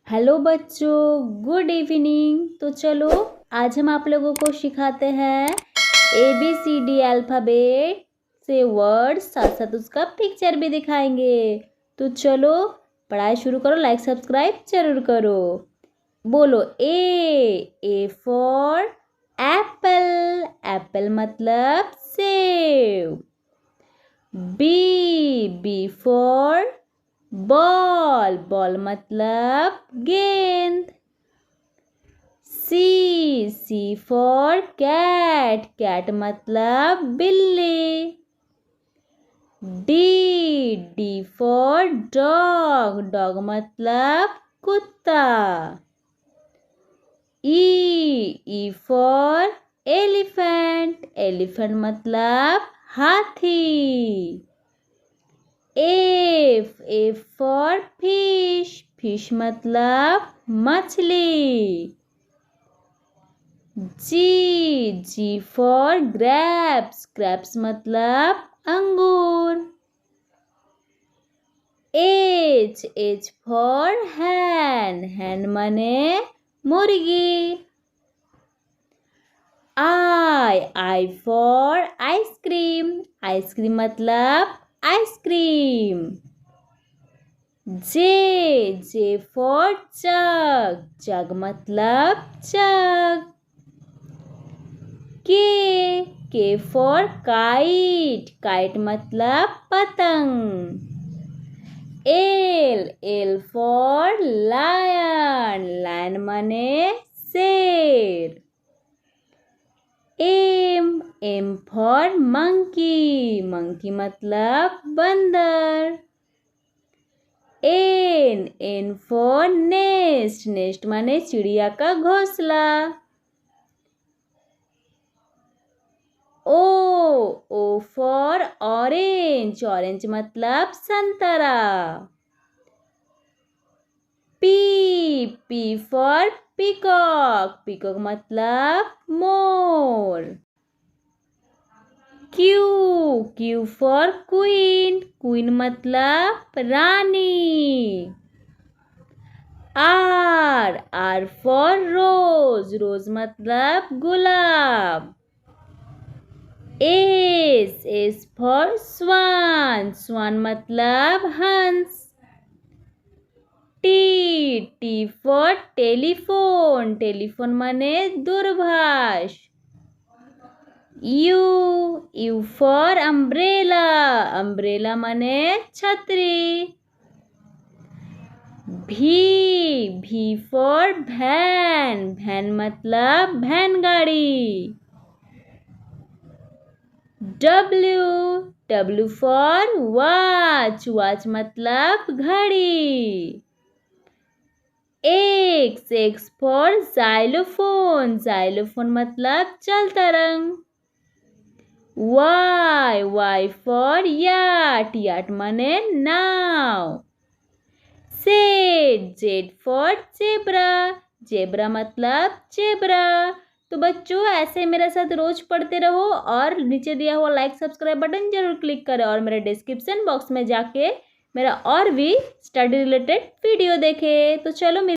Hello बच्चों, good evening. तो चलो आज हम आप लोगों को सिखाते हैं ABCD अल्फ़ाबेट से वर्ड, साथ साथ उसका पिक्चर भी दिखाएंगे। तो चलो पढ़ाई शुरू करो, लाइक सब्सक्राइब जरूर करो। बोलो ए फॉर एप्पल, एप्पल मतलब सेब। बी फॉर बॉल, बॉल मतलब गेंद। सी फॉर कैट, कैट मतलब बिल्ली। डी फॉर डॉग, डॉग मतलब कुत्ता। ई फॉर एलिफेंट, एलिफेंट मतलब हाथी। एफ फॉर फिश, फिश मतलब मछली। जी फॉर ग्रेप्स, ग्रेप्स मतलब अंगूर। एच फॉर हैन, हैन माने मुर्गी। आई फॉर आइसक्रीम, आइसक्रीम मतलब आइसक्रीम। जे फॉर जग, जग मतलब जग। के फॉर काइट, काइट मतलब पतंग। एल फॉर लायन, लायन माने शेर। एम फॉर मंकी, मंकी मतलब बंदर। एन फॉर नेस्ट, नेस्ट माने चिड़िया का घोंसला। ओ फॉर ऑरेंज, ऑरेंज मतलब संतरा। पी फॉर पीकॉक, पीकॉक मतलब मोर। क्यू फॉर क्वीन, क्वीन मतलब रानी। आर फॉर रोज, रोज मतलब गुलाब। एस फॉर स्वान, स्वान मतलब हंस। टी फॉर टेलीफोन, टेलीफोन माने दूरभाष। यू फॉर अम्ब्रेला, अम्ब्रेला माने छतरी। भी फॉर वैन, वैन मतलब वैन गाड़ी। डब्ल्यू फॉर वॉच, वॉच मतलब घड़ी। एक्स फॉर जाइलोफोन, जाइलोफोन मतलब चल तरंग। वाई फॉर याट, याट माने नाव। जेड फॉर जेब्रा, जेब्रा मतलब जेब्रा। तो बच्चों ऐसे मेरे साथ रोज पढ़ते रहो और नीचे दिया हुआ लाइक सब्सक्राइब बटन जरूर क्लिक करें और मेरे डिस्क्रिप्शन बॉक्स में जाके मेरा और भी स्टडी रिलेटेड वीडियो देखें। तो चलो